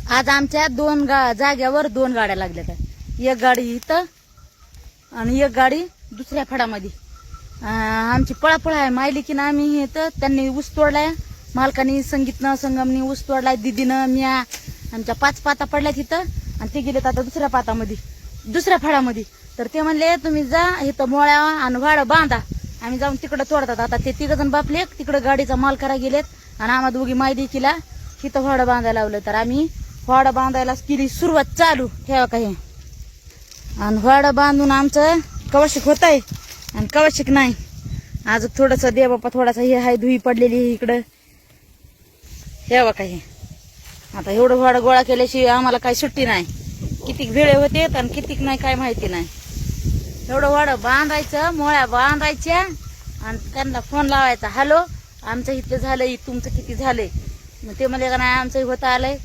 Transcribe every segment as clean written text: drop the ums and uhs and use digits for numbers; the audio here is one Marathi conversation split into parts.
आज आमच्या जाग्यावर 2 गाड्या लागल्या. एक गाडी इथं आणि एक गाडी दुसऱ्या फडामध्ये. आमची पळापळ आहे. मायलिकीनं आम्ही इथं, त्यांनी ऊस तोडलाय, मालकानी संगीतनं संगमनी ऊस तोडलाय, दिदीनं म्या. आमच्या 5 पाता पडल्या तिथं आणि ते गेलेत आता दुसऱ्या पातामध्ये, दुसऱ्या फळामध्ये. तर ते म्हणले तुम्ही जा इथं मोळ्या आणि वाड बांधा, आम्ही जाऊन तिकडं तोडतात. आता ते 3 जण बापले तिकडं गाडीचा माल करा गेलेत आणि आम्हा दोघी मायलिकीला इथं वाड बांधायला लावलं. तर आम्ही वाड बांधायला केली सुरुवात चालू ठेवा काही. आणि वाड बांधून आमचं कवशिक होत आहे आणि कवशिक नाही. आज थोडस दे बाप्पा, थोडासा हे हाय धुई पडलेली इकडं ठेवा काही. आता एवढं वाड गोळा केल्याशिवाय आम्हाला काही सुट्टी नाही. कितीक वेळे होते आणि कितीक नाही काय माहिती नाही. एवढं वाड बांधायचं, मोळ्या बांधायच्या आणि त्यांना फोन लावायचा, हॅलो आमचं इथलं झालंय, तुमचं किती झालंय. मग ते म्हणले का नाही आमचं होत आलंय,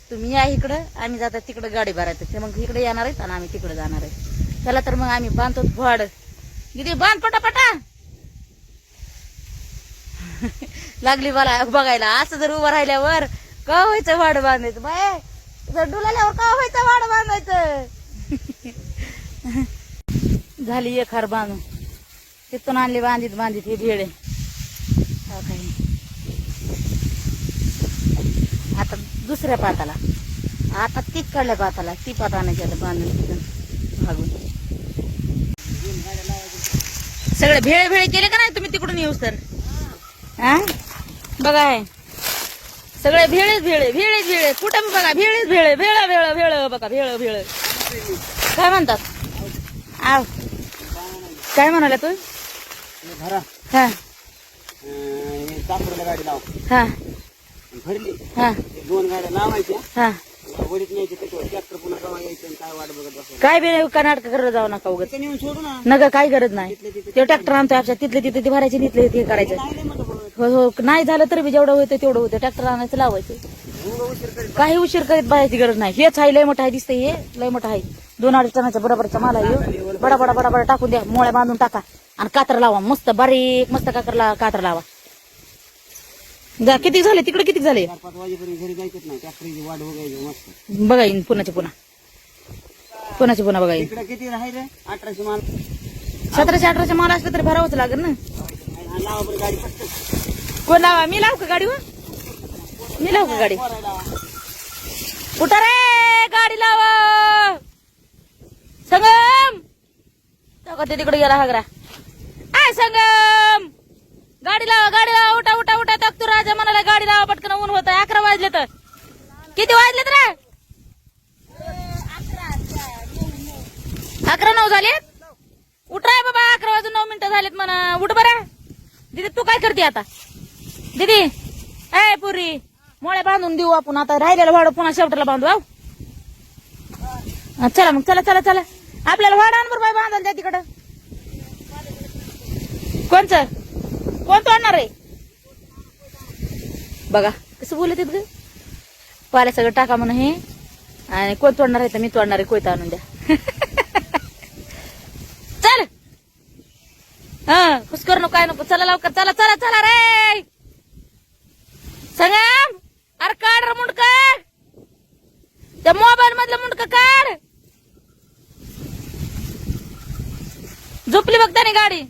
तुम्ही या इकडं, आम्ही जातात तिकडं गाडी भरायचं. ते मग इकडे येणार आहेत आणि आम्ही तिकडे जाणार आहे. चला तर मग आम्ही बांधतो वाड. दिदी बांध पटापटा. लागली मला बघायला. असं जर उभं राहिल्यावर का व्हायचं वाड बांधायचं, बाय जर डुलाल्यावर का व्हायचं वाड बांधायचं. झाली एक हार बांधून, तिथून आणली बांधित ही भेळे. आता दुसऱ्या पाताला, आता तिकडल्या पाताला, ती पाता आणायची बांधून तिथून भागून. सगळे भेळे केले का नाही तुम्ही तिकडून येऊस तर? हा बघा आहे सगळे भेळे कुठं बघा, भेळ बघा, भेळ काय म्हणतात. आव काय म्हणाला तू? हा गाडी लाव, हा भरली, हा 2 गाड्या लावायच्या, हा वडीत न्यायचे, ट्रॅक्टर पुन्हा कवा यायचं आणि काय वाट बघत बसायचं. काय बे का नाटक करत जाऊ नका उगत. ते नेऊन सोडू ना. नका काही गरज नाही. ते ट्रॅक्टर आणतोय आपल्या, तिथले तिथे ते भरायचे, तिथले ते करायचं. नाही नाही म्हणतो बघ. हो हो नाही झालं तरी बी जेवढं होतं तेवढं होतं. ट्रॅक्टर आणायचं, लावायचं. एवढं उशीर करीत काही उशीर करीत बघायची गरज नाही. हेच आहे लय मोठं आहे, दिसतंय हे लय मोठं आहे. 2-2.5 टनाच्या बरोबरचा माल आहे. बडा टाकून द्या, मोळ्या बांधून टाका आणि कातर लावा, मस्त बारीक मस्त कातर लावा. जा किती झाले तिकडे, किती झाले 4-5 वाजेपर्यंत घरी जायचंच नाही. ट्रॅक्टरची वाट बघायची मस्त. बघा येईन पुन्हा बघा येईन. इकडे किती राहिले? 1800 माल. 1700-1800 माल असलं तरी भरावंच लागेल ना. लावा बरं गाडी पटकन. कोण लावा? मी लावू का गाडी? मी लावू का गाडी? उठा रे, गाडी लावा. संगम ते तिकडे गेला हागरा. आय संगम, गाडी लावा, उठा तक तू राजा म्हणाला गाडी लावा पटकन, ऊन होत. 11 वाजले तर. किती वाजलेत रे? 11-9 झालेत. उठराय बाबा, 11 वाजून 9 मिनिटं झालेत म्हणा. उठ बरं. दीदी तू काय करते आता? दीदी ए पुरी, मोळ्या बांधून देऊ आपण. आता राहिलेलं वाड पुन्हा शेवटाला बांधू. आव चला मग, चला आपल्याला वाड आण बरं बाय बांधायला द्या तिकडं. कोण तोडणार आहे बघा कसं बोलत ग. पाल्या सगळं टाका म्हणून हे. आणि कोण तोडणार आहे तर मी तोडणार आहे. कोयता आणून द्या. चल हा खुश करू नको, काय नको. चला लवकर, चला रे संगम. अरे काढ रे मुंडक, त्या मोबाईल मधलं मुंडक काढ. झोपली बघ त्याने गाडी.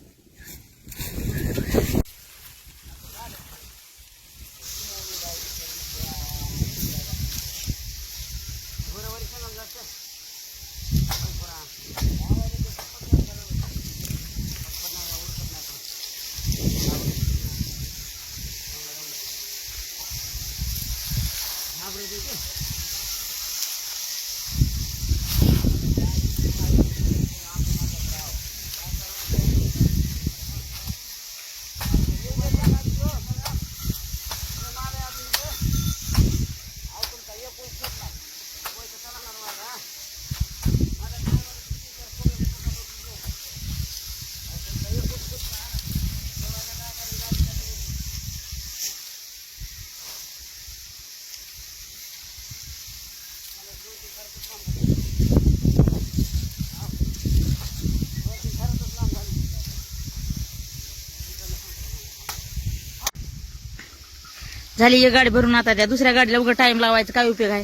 झाली एक गाडी भरून. आता त्या दुसऱ्या गाडीला उगा टाइम लावायचा काय उपयोग आहे.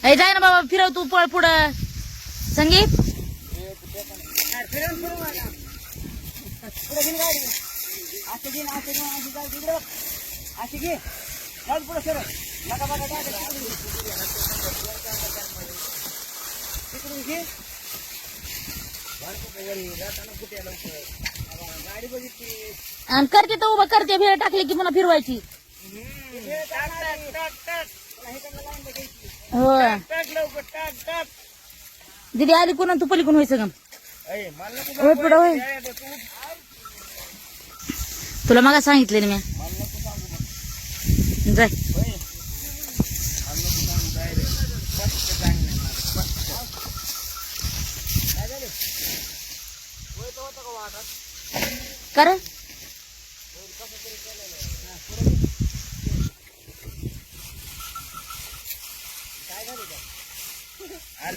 हे जाय ना बाबा फिरव तू पळ पुढं संगीत आणि करते तर उभं करते भेळ टाकली की पुन्हा फिरवायची हो दीदी आली कोणा तू पलीकडून व्हायचं गम होय पुढं होय तुला मग सांगितले ना मी जाय कर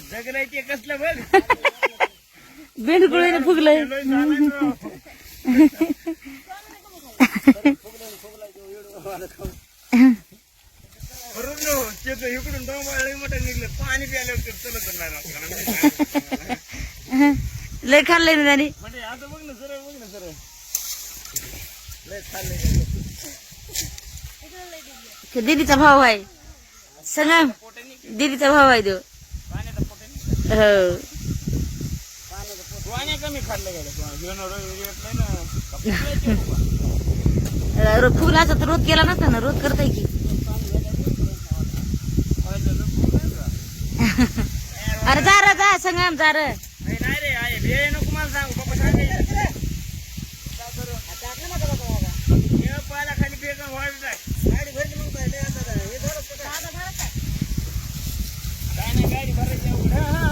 जगलंय ते कसलं बघ बेंडकुळीने फुगलंय इकडून डोंबाळ मोठं निघलं पाणी प्यायला चलत लय खाल्लंय ना त्यांनी म्हणजे आता बघ ना सरळ बघ ना सरळ लय खाल्ले दीदीचा भाऊ आहे संगम दीदीचा भाऊ आहे तो हो पाणी कमी खाल्लं गेलं फुगलाचा तर रोध केला नसता ना रोध करताय की अरे जा रे जा संगम जा रे नाही रे आहे हे नको मला सांगू बाबा सांगायचं पाला खाली फेकून व्हायचं जाय गाडी भरली मग काय नाही गाडी भरायची